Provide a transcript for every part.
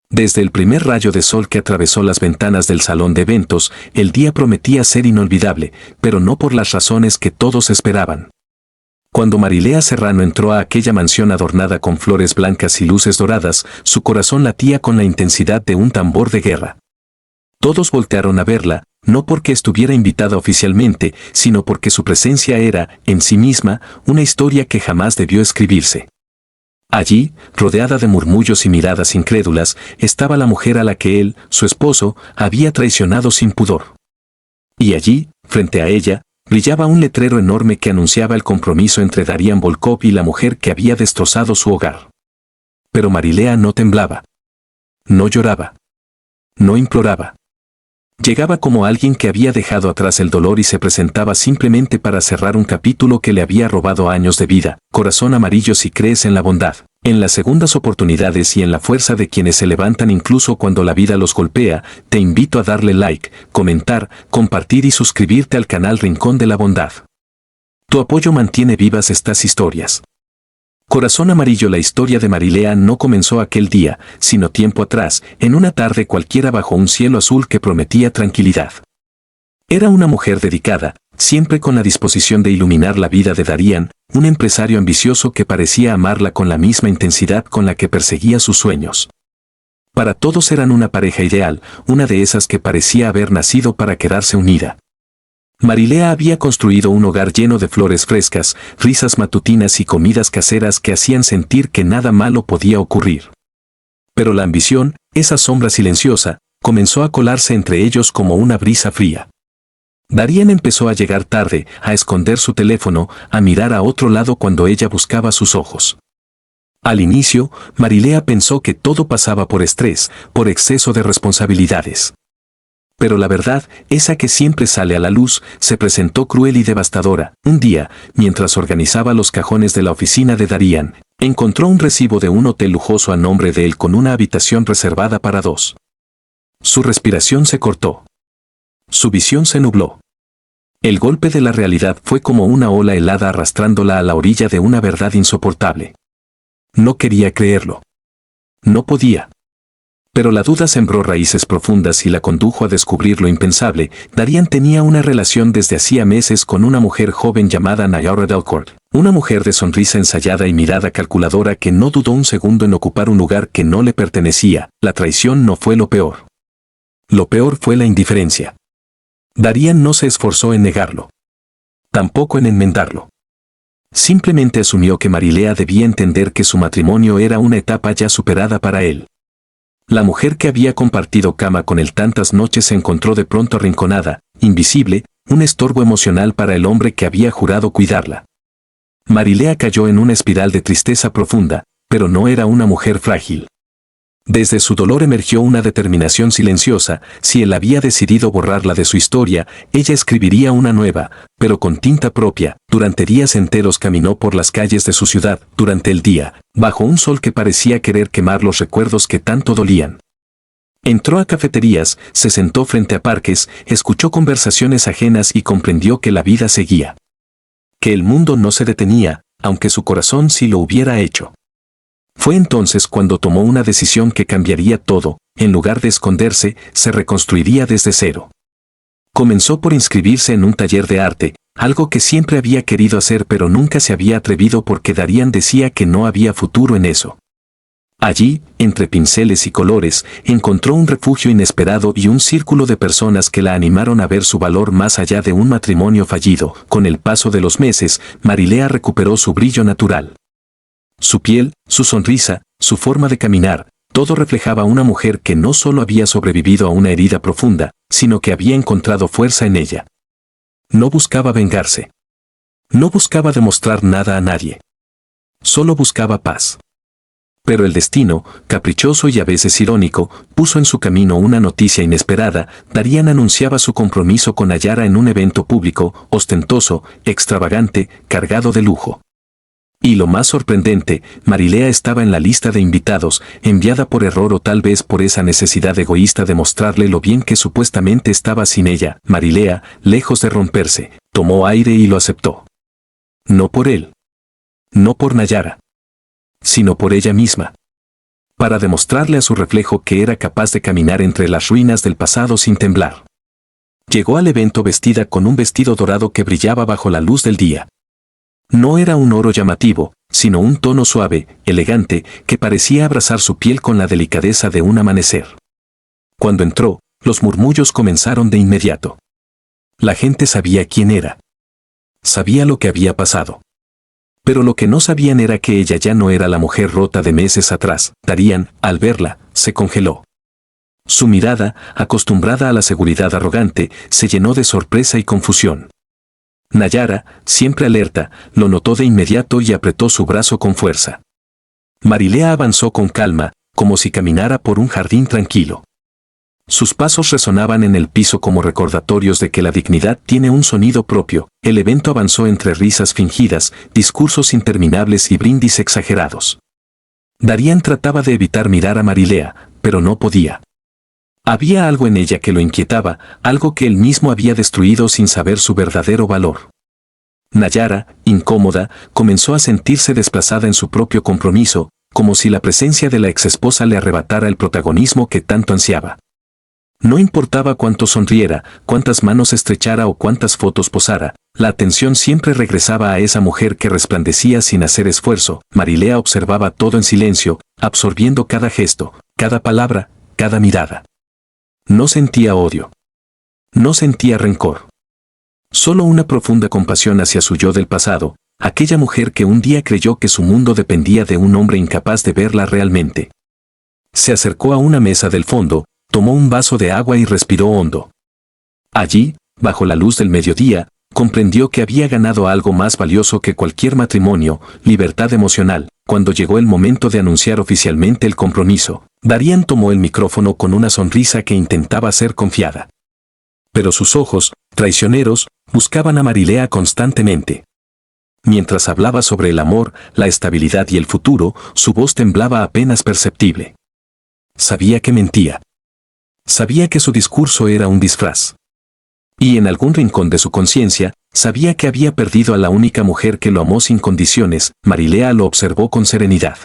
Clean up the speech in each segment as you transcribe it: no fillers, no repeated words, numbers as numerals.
Desde el primer rayo de sol que atravesó las ventanas del salón de eventos, el día prometía ser inolvidable, pero no por las razones que todos esperaban. Cuando Marilea Serrano entró a aquella mansión adornada con flores blancas y luces doradas, su corazón latía con la intensidad de un tambor de guerra. Todos voltearon a verla, no porque estuviera invitada oficialmente, sino porque su presencia era, en sí misma, una historia que jamás debió escribirse. Allí, rodeada de murmullos y miradas incrédulas, estaba la mujer a la que él, su esposo, había traicionado sin pudor. Y allí, frente a ella, brillaba un letrero enorme que anunciaba el compromiso entre Darian Volkov y la mujer que había destrozado su hogar. Pero Marilea no temblaba. No lloraba. No imploraba. Llegaba como alguien que había dejado atrás el dolor y se presentaba simplemente para cerrar un capítulo que le había robado años de vida. Corazón amarillo si crees en la bondad, en las segundas oportunidades y en la fuerza de quienes se levantan incluso cuando la vida los golpea, te invito a darle like, comentar, compartir y suscribirte al canal Rincón de la Bondad. Tu apoyo mantiene vivas estas historias. Corazón amarillo. La historia de Marilea no comenzó aquel día, sino tiempo atrás, en una tarde cualquiera bajo un cielo azul que prometía tranquilidad. Era una mujer dedicada, siempre con la disposición de iluminar la vida de Darian, un empresario ambicioso que parecía amarla con la misma intensidad con la que perseguía sus sueños. Para todos eran una pareja ideal, una de esas que parecía haber nacido para quedarse unida. Marilea había construido un hogar lleno de flores frescas, risas matutinas y comidas caseras que hacían sentir que nada malo podía ocurrir. Pero la ambición, esa sombra silenciosa, comenzó a colarse entre ellos como una brisa fría. Darian empezó a llegar tarde, a esconder su teléfono, a mirar a otro lado cuando ella buscaba sus ojos. Al inicio, Marilea pensó que todo pasaba por estrés, por exceso de responsabilidades. Pero la verdad, esa que siempre sale a la luz, se presentó cruel y devastadora. Un día, mientras organizaba los cajones de la oficina de Darian, encontró un recibo de un hotel lujoso a nombre de él con una habitación reservada para 2. Su respiración se cortó. Su visión se nubló. El golpe de la realidad fue como una ola helada arrastrándola a la orilla de una verdad insoportable. No quería creerlo. No podía. Pero la duda sembró raíces profundas y la condujo a descubrir lo impensable. Darian tenía una relación desde hacía meses con una mujer joven llamada Nayara Delcourt, una mujer de sonrisa ensayada y mirada calculadora que no dudó un segundo en ocupar un lugar que no le pertenecía. La traición no fue lo peor. Lo peor fue la indiferencia. Darian no se esforzó en negarlo. Tampoco en enmendarlo. Simplemente asumió que Marilea debía entender que su matrimonio era una etapa ya superada para él. La mujer que había compartido cama con él tantas noches se encontró de pronto arrinconada, invisible, un estorbo emocional para el hombre que había jurado cuidarla. Marilea cayó en una espiral de tristeza profunda, pero no era una mujer frágil. Desde su dolor emergió una determinación silenciosa. Si él había decidido borrarla de su historia, ella escribiría una nueva, pero con tinta propia. Durante días enteros caminó por las calles de su ciudad, durante el día, bajo un sol que parecía querer quemar los recuerdos que tanto dolían. Entró a cafeterías, se sentó frente a parques, escuchó conversaciones ajenas y comprendió que la vida seguía. Que el mundo no se detenía, aunque su corazón sí lo hubiera hecho. Fue entonces cuando tomó una decisión que cambiaría todo. En lugar de esconderse, se reconstruiría desde cero. Comenzó por inscribirse en un taller de arte, algo que siempre había querido hacer pero nunca se había atrevido porque Darian decía que no había futuro en eso. Allí, entre pinceles y colores, encontró un refugio inesperado y un círculo de personas que la animaron a ver su valor más allá de un matrimonio fallido. Con el paso de los meses, Marilea recuperó su brillo natural. Su piel, su sonrisa, su forma de caminar, todo reflejaba una mujer que no solo había sobrevivido a una herida profunda, sino que había encontrado fuerza en ella. No buscaba vengarse. No buscaba demostrar nada a nadie. Solo buscaba paz. Pero el destino, caprichoso y a veces irónico, puso en su camino una noticia inesperada. Darian anunciaba su compromiso con Nayara en un evento público, ostentoso, extravagante, cargado de lujo. Y lo más sorprendente, Marilea estaba en la lista de invitados, enviada por error o tal vez por esa necesidad egoísta de mostrarle lo bien que supuestamente estaba sin ella. Marilea, lejos de romperse, tomó aire y lo aceptó. No por él. No por Nayara. Sino por ella misma. para demostrarle a su reflejo que era capaz de caminar entre las ruinas del pasado sin temblar. Llegó al evento vestida con un vestido dorado que brillaba bajo la luz del día. No era un oro llamativo, sino un tono suave, elegante, que parecía abrazar su piel con la delicadeza de un amanecer. Cuando entró, los murmullos comenzaron de inmediato. La gente sabía quién era. Sabía lo que había pasado. Pero lo que no sabían era que ella ya no era la mujer rota de meses atrás. Darian, al verla, se congeló. Su mirada, acostumbrada a la seguridad arrogante, se llenó de sorpresa y confusión. Nayara, siempre alerta, lo notó de inmediato y apretó su brazo con fuerza. Marilea avanzó con calma, como si caminara por un jardín tranquilo. Sus pasos resonaban en el piso como recordatorios de que la dignidad tiene un sonido propio. El evento avanzó entre risas fingidas, discursos interminables y brindis exagerados. Darian trataba de evitar mirar a Marilea, pero no podía. Había algo en ella que lo inquietaba, algo que él mismo había destruido sin saber su verdadero valor. Nayara, incómoda, comenzó a sentirse desplazada en su propio compromiso, como si la presencia de la exesposa le arrebatara el protagonismo que tanto ansiaba. No importaba cuánto sonriera, cuántas manos estrechara o cuántas fotos posara, la atención siempre regresaba a esa mujer que resplandecía sin hacer esfuerzo. Marilea observaba todo en silencio, absorbiendo cada gesto, cada palabra, cada mirada. No sentía odio. No sentía rencor. Solo una profunda compasión hacia su yo del pasado, aquella mujer que un día creyó que su mundo dependía de un hombre incapaz de verla realmente. Se acercó a una mesa del fondo, tomó un vaso de agua y respiró hondo. Allí, bajo la luz del mediodía, comprendió que había ganado algo más valioso que cualquier matrimonio, libertad emocional. Cuando llegó el momento de anunciar oficialmente el compromiso, Darian tomó el micrófono con una sonrisa que intentaba ser confiada. Pero sus ojos, traicioneros, buscaban a Marilea constantemente. Mientras hablaba sobre el amor, la estabilidad y el futuro, su voz temblaba apenas perceptible. Sabía que mentía. Sabía que su discurso era un disfraz. Y en algún rincón de su conciencia, sabía que había perdido a la única mujer que lo amó sin condiciones. Marilea lo observó con serenidad.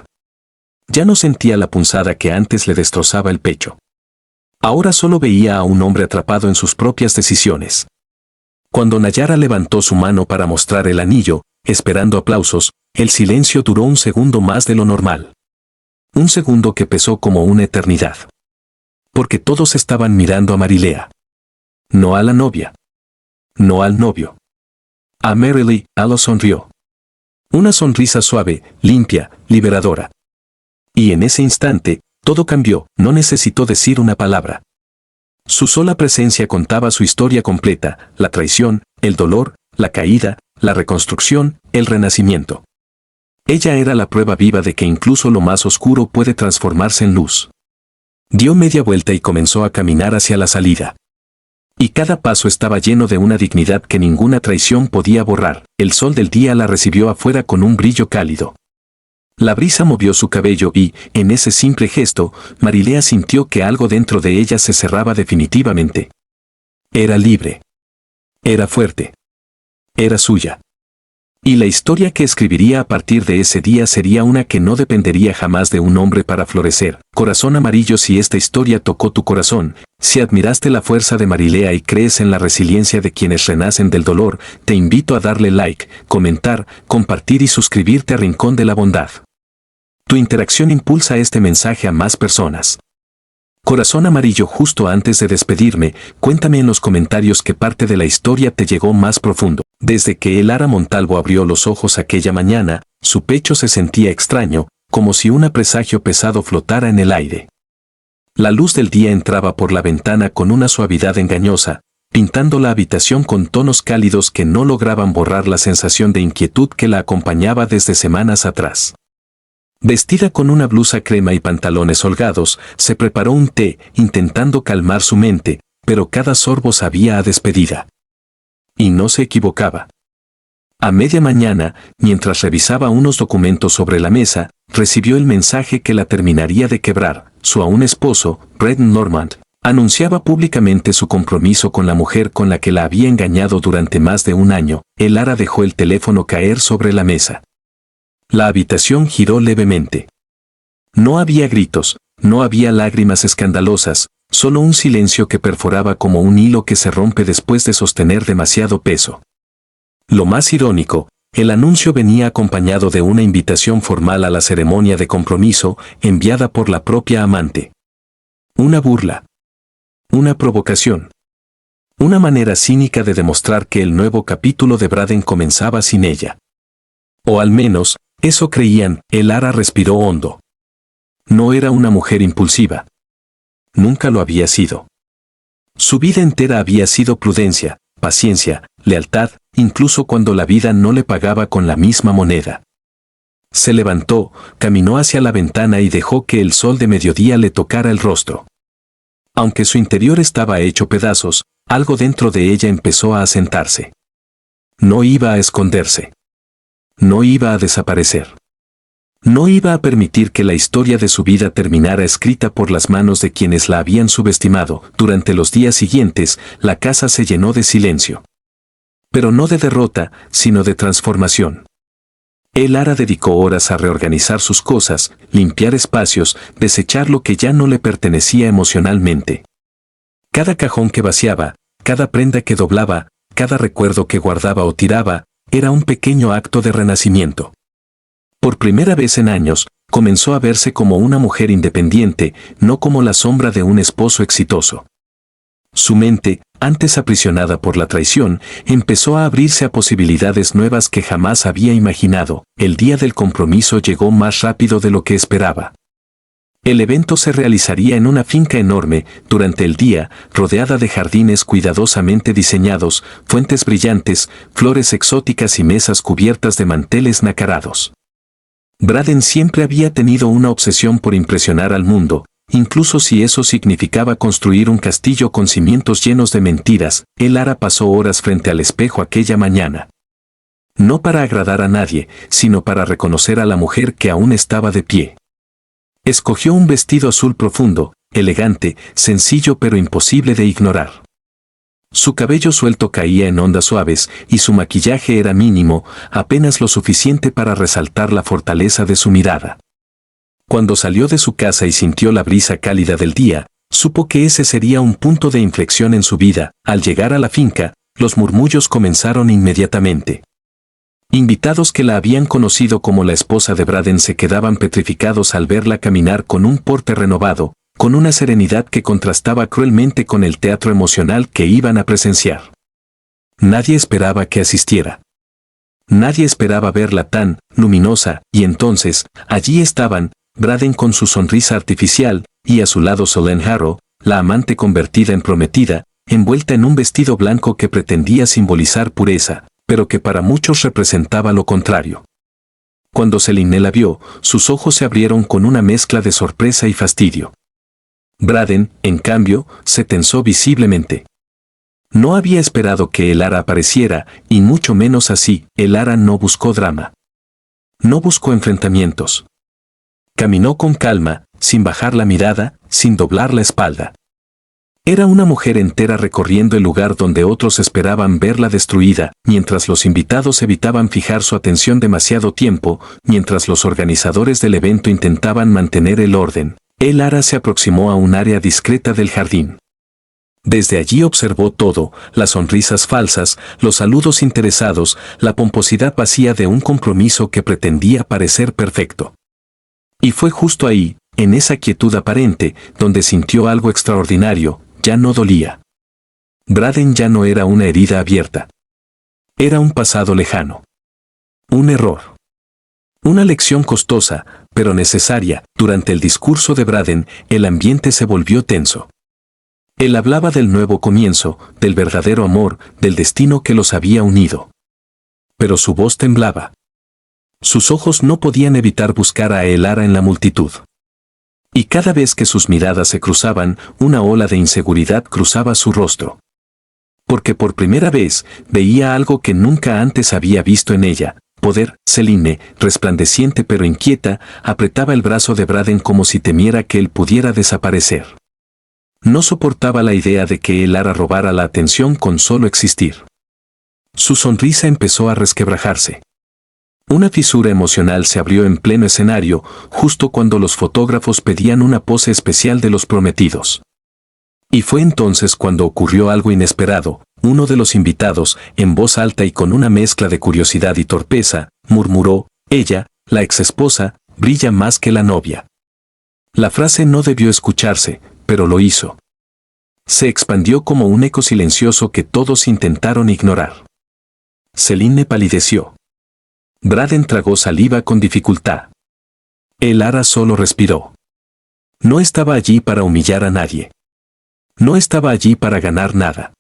Ya no sentía la punzada que antes le destrozaba el pecho. Ahora solo veía a un hombre atrapado en sus propias decisiones. Cuando Nayara levantó su mano para mostrar el anillo, esperando aplausos, el silencio duró un segundo más de lo normal. Un segundo que pesó como una eternidad. Porque todos estaban mirando a Marilea. No a la novia. No al novio. A Marilee, lo sonrió. Una sonrisa suave, limpia, liberadora. Y en ese instante, todo cambió, no necesitó decir una palabra. Su sola presencia contaba su historia completa, la traición, el dolor, la caída, la reconstrucción, el renacimiento. Ella era la prueba viva de que incluso lo más oscuro puede transformarse en luz. Dio media vuelta y comenzó a caminar hacia la salida. Y cada paso estaba lleno de una dignidad que ninguna traición podía borrar. El sol del día la recibió afuera con un brillo cálido. La brisa movió su cabello y, en ese simple gesto, Marilea sintió que algo dentro de ella se cerraba definitivamente. Era libre. Era fuerte. Era suya. Y la historia que escribiría a partir de ese día sería una que no dependería jamás de un hombre para florecer. Corazón amarillo, si esta historia tocó tu corazón, si admiraste la fuerza de Marilea y crees en la resiliencia de quienes renacen del dolor, te invito a darle like, comentar, compartir y suscribirte a Rincón de la Bondad. Tu interacción impulsa este mensaje a más personas. Corazón amarillo, justo antes de despedirme, cuéntame en los comentarios qué parte de la historia te llegó más profundo. Desde que Elara Montalvo abrió los ojos aquella mañana, su pecho se sentía extraño, como si un presagio pesado flotara en el aire. La luz del día entraba por la ventana con una suavidad engañosa, pintando la habitación con tonos cálidos que no lograban borrar la sensación de inquietud que la acompañaba desde semanas atrás. Vestida con una blusa crema y pantalones holgados, se preparó un té, intentando calmar su mente, pero cada sorbo sabía a despedida. Y no se equivocaba. A media mañana, mientras revisaba unos documentos sobre la mesa, recibió el mensaje que la terminaría de quebrar. Su aún esposo, Brett Normand, anunciaba públicamente su compromiso con la mujer con la que la había engañado durante más de un año. Elara dejó el teléfono caer sobre la mesa. La habitación giró levemente. No había gritos, no había lágrimas escandalosas, solo un silencio que perforaba como un hilo que se rompe después de sostener demasiado peso. Lo más irónico, el anuncio venía acompañado de una invitación formal a la ceremonia de compromiso enviada por la propia amante. Una burla. Una provocación. Una manera cínica de demostrar que el nuevo capítulo de Braden comenzaba sin ella. O al menos, eso creían. Elara respiró hondo. No era una mujer impulsiva. Nunca lo había sido. Su vida entera había sido prudencia, paciencia, lealtad, incluso cuando la vida no le pagaba con la misma moneda. Se levantó, caminó hacia la ventana y dejó que el sol de mediodía le tocara el rostro. Aunque su interior estaba hecho pedazos, algo dentro de ella empezó a asentarse. No iba a esconderse. No iba a desaparecer. No iba a permitir que la historia de su vida terminara escrita por las manos de quienes la habían subestimado. Durante los días siguientes, la casa se llenó de silencio. Pero no de derrota, sino de transformación. Elara dedicó horas a reorganizar sus cosas, limpiar espacios, desechar lo que ya no le pertenecía emocionalmente. Cada cajón que vaciaba, cada prenda que doblaba, cada recuerdo que guardaba o tiraba, era un pequeño acto de renacimiento. Por primera vez en años, comenzó a verse como una mujer independiente, no como la sombra de un esposo exitoso. Su mente, antes aprisionada por la traición, empezó a abrirse a posibilidades nuevas que jamás había imaginado. El día del compromiso llegó más rápido de lo que esperaba. El evento se realizaría en una finca enorme, durante el día, rodeada de jardines cuidadosamente diseñados, fuentes brillantes, flores exóticas y mesas cubiertas de manteles nacarados. Braden siempre había tenido una obsesión por impresionar al mundo, incluso si eso significaba construir un castillo con cimientos llenos de mentiras. Elara pasó horas frente al espejo aquella mañana. No para agradar a nadie, sino para reconocer a la mujer que aún estaba de pie. Escogió un vestido azul profundo, elegante, sencillo pero imposible de ignorar. Su cabello suelto caía en ondas suaves y su maquillaje era mínimo, apenas lo suficiente para resaltar la fortaleza de su mirada. Cuando salió de su casa y sintió la brisa cálida del día, supo que ese sería un punto de inflexión en su vida. Al llegar a la finca, los murmullos comenzaron inmediatamente. Invitados que la habían conocido como la esposa de Braden se quedaban petrificados al verla caminar con un porte renovado, con una serenidad que contrastaba cruelmente con el teatro emocional que iban a presenciar. Nadie esperaba que asistiera. Nadie esperaba verla tan luminosa, y entonces, allí estaban, Braden con su sonrisa artificial, y a su lado Solène Harrow, la amante convertida en prometida, envuelta en un vestido blanco que pretendía simbolizar pureza, pero que para muchos representaba lo contrario. Cuando Selene la vio, sus ojos se abrieron con una mezcla de sorpresa y fastidio. Braden, en cambio, se tensó visiblemente. No había esperado que Elara apareciera, y mucho menos así. Elara no buscó drama. No buscó enfrentamientos. Caminó con calma, sin bajar la mirada, sin doblar la espalda. Era una mujer entera recorriendo el lugar donde otros esperaban verla destruida, mientras los invitados evitaban fijar su atención demasiado tiempo, mientras los organizadores del evento intentaban mantener el orden. Elara se aproximó a un área discreta del jardín. Desde allí observó todo, las sonrisas falsas, los saludos interesados, la pomposidad vacía de un compromiso que pretendía parecer perfecto. Y fue justo ahí, en esa quietud aparente, donde sintió algo extraordinario. Ya no dolía. Braden ya no era una herida abierta. Era un pasado lejano. Un error. Una lección costosa, pero necesaria. Durante el discurso de Braden, el ambiente se volvió tenso. Él hablaba del nuevo comienzo, del verdadero amor, del destino que los había unido. Pero su voz temblaba. Sus ojos no podían evitar buscar a Elara en la multitud. Y cada vez que sus miradas se cruzaban, una ola de inseguridad cruzaba su rostro. Porque por primera vez, veía algo que nunca antes había visto en ella. Poder. Selene, resplandeciente pero inquieta, apretaba el brazo de Braden como si temiera que él pudiera desaparecer. No soportaba la idea de que Elara robara la atención con solo existir. Su sonrisa empezó a resquebrajarse. Una fisura emocional se abrió en pleno escenario, justo cuando los fotógrafos pedían una pose especial de los prometidos. Y fue entonces cuando ocurrió algo inesperado. Uno de los invitados, en voz alta y con una mezcla de curiosidad y torpeza, murmuró: «Ella, la exesposa, brilla más que la novia». La frase no debió escucharse, pero lo hizo. Se expandió como un eco silencioso que todos intentaron ignorar. Celine palideció. Braden tragó saliva con dificultad. El ara solo respiró. No estaba allí para humillar a nadie. No estaba allí para ganar nada.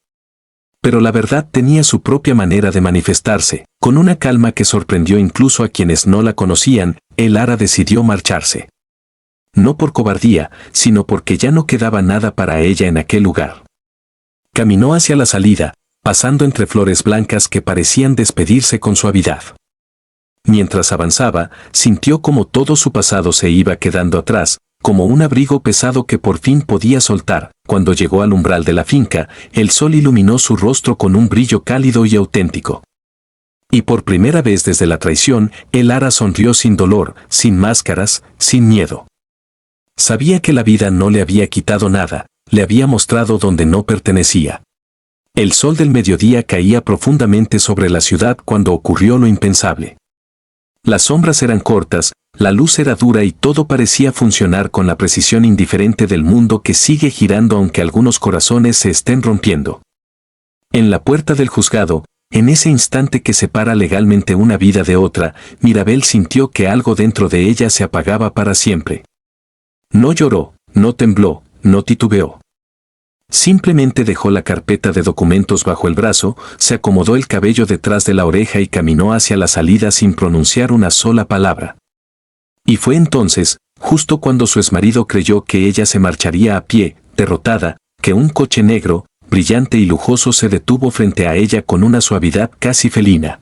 Pero la verdad tenía su propia manera de manifestarse. Con una calma que sorprendió incluso a quienes no la conocían, el ara decidió marcharse. No por cobardía, sino porque ya no quedaba nada para ella en aquel lugar. Caminó hacia la salida, pasando entre flores blancas que parecían despedirse con suavidad. Mientras avanzaba, sintió como todo su pasado se iba quedando atrás, como un abrigo pesado que por fin podía soltar. Cuando llegó al umbral de la finca, el sol iluminó su rostro con un brillo cálido y auténtico. Y por primera vez desde la traición, el ara sonrió sin dolor, sin máscaras, sin miedo. Sabía que la vida no le había quitado nada, le había mostrado donde no pertenecía. El sol del mediodía caía profundamente sobre la ciudad cuando ocurrió lo impensable. Las sombras eran cortas, la luz era dura y todo parecía funcionar con la precisión indiferente del mundo que sigue girando aunque algunos corazones se estén rompiendo. En la puerta del juzgado, en ese instante que separa legalmente una vida de otra, Mirabel sintió que algo dentro de ella se apagaba para siempre. No lloró, no tembló, no titubeó. Simplemente dejó la carpeta de documentos bajo el brazo, se acomodó el cabello detrás de la oreja y caminó hacia la salida sin pronunciar una sola palabra. Y fue entonces, justo cuando su exmarido creyó que ella se marcharía a pie, derrotada, que un coche negro, brillante y lujoso se detuvo frente a ella con una suavidad casi felina.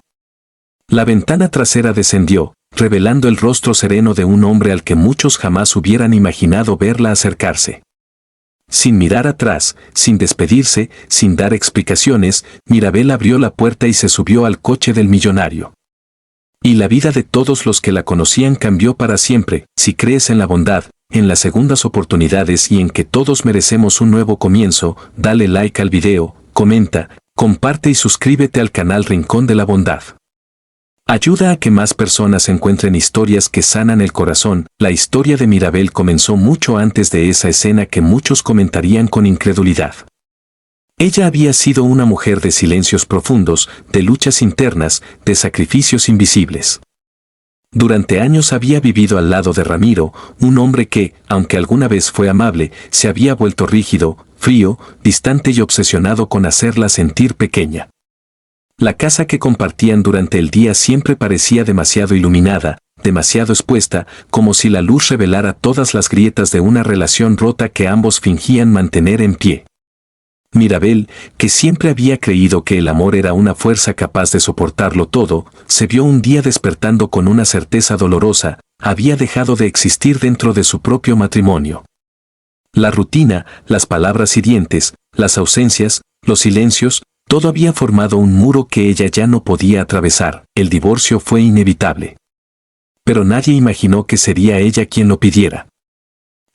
La ventana trasera descendió, revelando el rostro sereno de un hombre al que muchos jamás hubieran imaginado verla acercarse. Sin mirar atrás, sin despedirse, sin dar explicaciones, Mirabel abrió la puerta y se subió al coche del millonario. Y la vida de todos los que la conocían cambió para siempre. Si crees en la bondad, en las segundas oportunidades y en que todos merecemos un nuevo comienzo, dale like al video, comenta, comparte y suscríbete al canal Rincón de la Bondad. Ayuda a que más personas encuentren historias que sanan el corazón. La historia de Mirabel comenzó mucho antes de esa escena que muchos comentarían con incredulidad. Ella había sido una mujer de silencios profundos, de luchas internas, de sacrificios invisibles. Durante años había vivido al lado de Ramiro, un hombre que, aunque alguna vez fue amable, se había vuelto rígido, frío, distante y obsesionado con hacerla sentir pequeña. La casa que compartían durante el día siempre parecía demasiado iluminada, demasiado expuesta, como si la luz revelara todas las grietas de una relación rota que ambos fingían mantener en pie. Mirabel, que siempre había creído que el amor era una fuerza capaz de soportarlo todo, se vio un día despertando con una certeza dolorosa: había dejado de existir dentro de su propio matrimonio. La rutina, las palabras hirientes, las ausencias, los silencios, todo había formado un muro que ella ya no podía atravesar. El divorcio fue inevitable. Pero nadie imaginó que sería ella quien lo pidiera.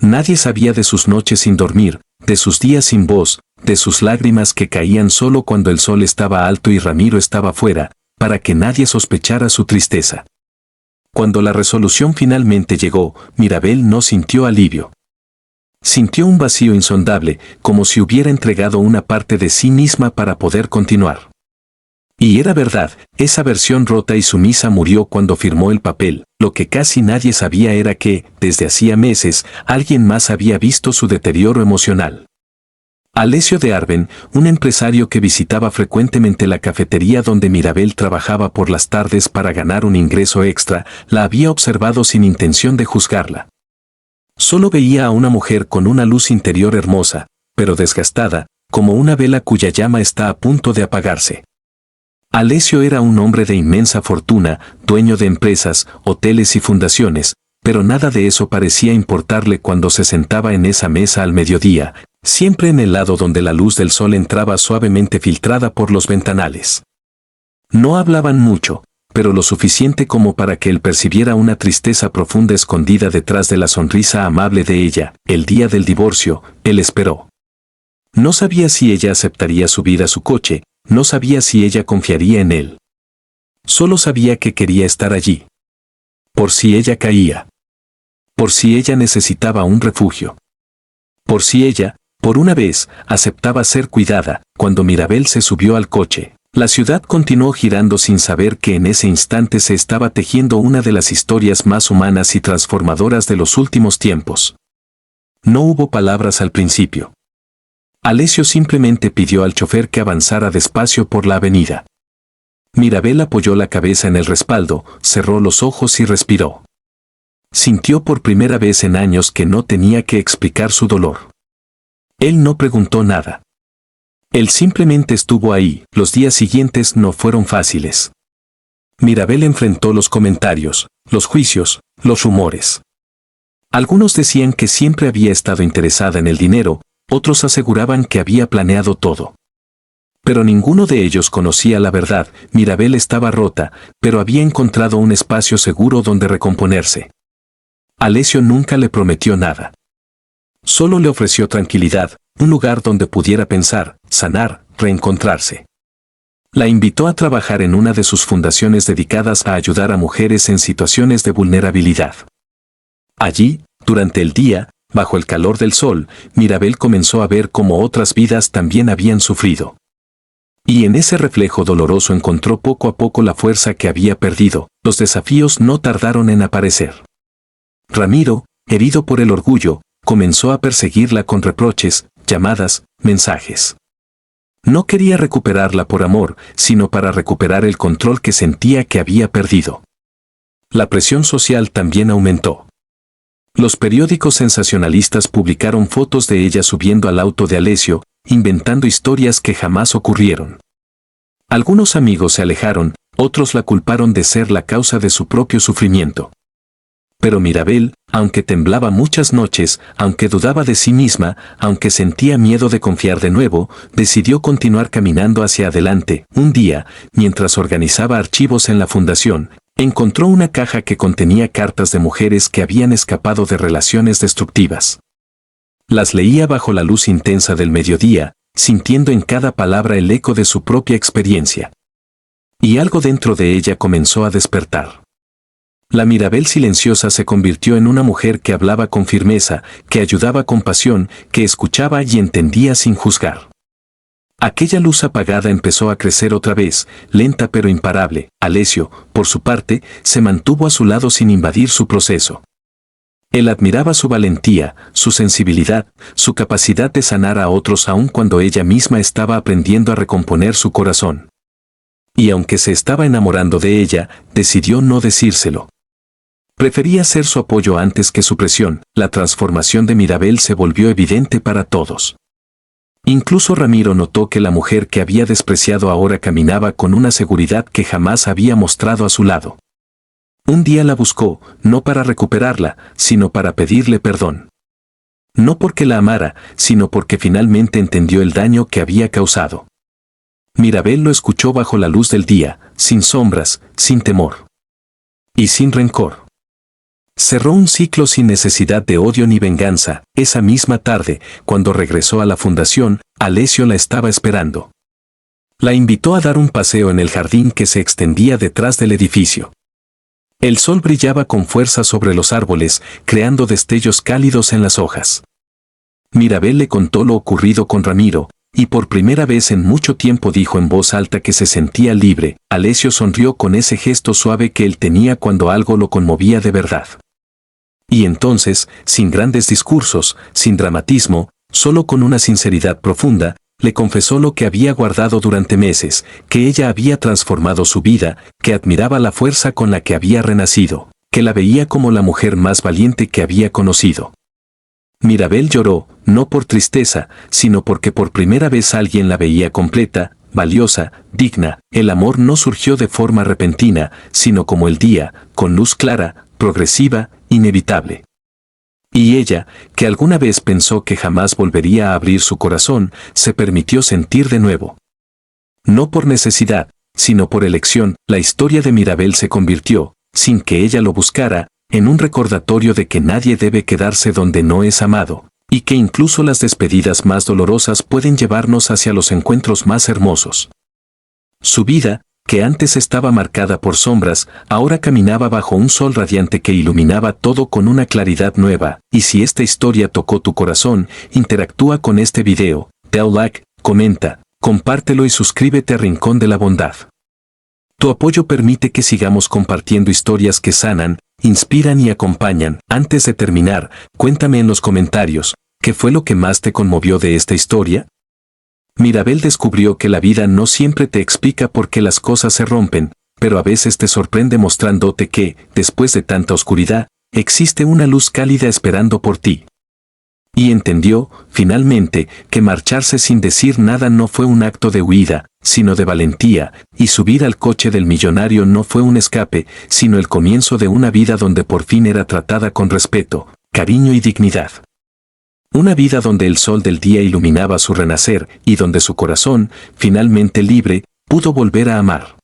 Nadie sabía de sus noches sin dormir, de sus días sin voz, de sus lágrimas que caían solo cuando el sol estaba alto y Ramiro estaba fuera, para que nadie sospechara su tristeza. Cuando la resolución finalmente llegó, Mirabel no sintió alivio. Sintió un vacío insondable, como si hubiera entregado una parte de sí misma para poder continuar. Y era verdad, esa versión rota y sumisa murió cuando firmó el papel. Lo que casi nadie sabía era que, desde hacía meses, alguien más había visto su deterioro emocional. Alessio de Arben, un empresario que visitaba frecuentemente la cafetería donde Mirabel trabajaba por las tardes para ganar un ingreso extra, la había observado sin intención de juzgarla. Solo veía a una mujer con una luz interior hermosa, pero desgastada, como una vela cuya llama está a punto de apagarse. Alessio era un hombre de inmensa fortuna, dueño de empresas, hoteles y fundaciones, pero nada de eso parecía importarle cuando se sentaba en esa mesa al mediodía, siempre en el lado donde la luz del sol entraba suavemente filtrada por los ventanales. No hablaban mucho, pero lo suficiente como para que él percibiera una tristeza profunda escondida detrás de la sonrisa amable de ella. El día del divorcio, él esperó. No sabía si ella aceptaría subir a su coche, no sabía si ella confiaría en él. Solo sabía que quería estar allí. Por si ella caía. Por si ella necesitaba un refugio. Por si ella, por una vez, aceptaba ser cuidada. Cuando Mirabel se subió al coche, la ciudad continuó girando sin saber que en ese instante se estaba tejiendo una de las historias más humanas y transformadoras de los últimos tiempos. No hubo palabras al principio. Alessio simplemente pidió al chofer que avanzara despacio por la avenida. Mirabel apoyó la cabeza en el respaldo, cerró los ojos y respiró. Sintió por primera vez en años que no tenía que explicar su dolor. Él no preguntó nada. Él simplemente estuvo ahí. Los días siguientes no fueron fáciles. Mirabel enfrentó los comentarios, los juicios, los rumores. Algunos decían que siempre había estado interesada en el dinero, otros aseguraban que había planeado todo. Pero ninguno de ellos conocía la verdad. Mirabel estaba rota, pero había encontrado un espacio seguro donde recomponerse. Alessio nunca le prometió nada. Solo le ofreció tranquilidad, un lugar donde pudiera pensar, sanar, reencontrarse. La invitó a trabajar en una de sus fundaciones dedicadas a ayudar a mujeres en situaciones de vulnerabilidad. Allí, durante el día, bajo el calor del sol, Mirabel comenzó a ver cómo otras vidas también habían sufrido. Y en ese reflejo doloroso encontró poco a poco la fuerza que había perdido. Los desafíos no tardaron en aparecer. Ramiro, herido por el orgullo, comenzó a perseguirla con reproches, llamadas, mensajes. No quería recuperarla por amor, sino para recuperar el control que sentía que había perdido. La presión social también aumentó. Los periódicos sensacionalistas publicaron fotos de ella subiendo al auto de Alessio, inventando historias que jamás ocurrieron. Algunos amigos se alejaron, otros la culparon de ser la causa de su propio sufrimiento. Pero Mirabel, aunque temblaba muchas noches, aunque dudaba de sí misma, aunque sentía miedo de confiar de nuevo, decidió continuar caminando hacia adelante. Un día, mientras organizaba archivos en la fundación, encontró una caja que contenía cartas de mujeres que habían escapado de relaciones destructivas. Las leía bajo la luz intensa del mediodía, sintiendo en cada palabra el eco de su propia experiencia. Y algo dentro de ella comenzó a despertar. La Mirabel silenciosa se convirtió en una mujer que hablaba con firmeza, que ayudaba con pasión, que escuchaba y entendía sin juzgar. Aquella luz apagada empezó a crecer otra vez, lenta pero imparable. Alessio, por su parte, se mantuvo a su lado sin invadir su proceso. Él admiraba su valentía, su sensibilidad, su capacidad de sanar a otros aun cuando ella misma estaba aprendiendo a recomponer su corazón. Y aunque se estaba enamorando de ella, decidió no decírselo. Prefería ser su apoyo antes que su presión. La transformación de Mirabel se volvió evidente para todos. Incluso Ramiro notó que la mujer que había despreciado ahora caminaba con una seguridad que jamás había mostrado a su lado. Un día la buscó, no para recuperarla, sino para pedirle perdón. No porque la amara, sino porque finalmente entendió el daño que había causado. Mirabel lo escuchó bajo la luz del día, sin sombras, sin temor. Y sin rencor. Cerró un ciclo sin necesidad de odio ni venganza. Esa misma tarde, cuando regresó a la fundación, Alessio la estaba esperando. La invitó a dar un paseo en el jardín que se extendía detrás del edificio. El sol brillaba con fuerza sobre los árboles, creando destellos cálidos en las hojas. Mirabel le contó lo ocurrido con Ramiro, y por primera vez en mucho tiempo dijo en voz alta que se sentía libre. Alessio sonrió con ese gesto suave que él tenía cuando algo lo conmovía de verdad. Y entonces, sin grandes discursos, sin dramatismo, solo con una sinceridad profunda, le confesó lo que había guardado durante meses, que ella había transformado su vida, que admiraba la fuerza con la que había renacido, que la veía como la mujer más valiente que había conocido. Mirabel lloró, no por tristeza, sino porque por primera vez alguien la veía completa, valiosa, digna. El amor no surgió de forma repentina, sino como el día, con luz clara, progresiva, inevitable. Y ella, que alguna vez pensó que jamás volvería a abrir su corazón, se permitió sentir de nuevo. No por necesidad, sino por elección. La historia de Mirabel se convirtió, sin que ella lo buscara, en un recordatorio de que nadie debe quedarse donde no es amado, y que incluso las despedidas más dolorosas pueden llevarnos hacia los encuentros más hermosos. Su vida, que antes estaba marcada por sombras, ahora caminaba bajo un sol radiante que iluminaba todo con una claridad nueva. Y si esta historia tocó tu corazón, interactúa con este video, da like, comenta, compártelo y suscríbete a Rincón de la Bondad. Tu apoyo permite que sigamos compartiendo historias que sanan, inspiran y acompañan. Antes de terminar, cuéntame en los comentarios, ¿qué fue lo que más te conmovió de esta historia? Mirabel descubrió que la vida no siempre te explica por qué las cosas se rompen, pero a veces te sorprende mostrándote que, después de tanta oscuridad, existe una luz cálida esperando por ti. Y entendió, finalmente, que marcharse sin decir nada no fue un acto de huida, sino de valentía, y subir al coche del millonario no fue un escape, sino el comienzo de una vida donde por fin era tratada con respeto, cariño y dignidad. Una vida donde el sol del día iluminaba su renacer y donde su corazón, finalmente libre, pudo volver a amar.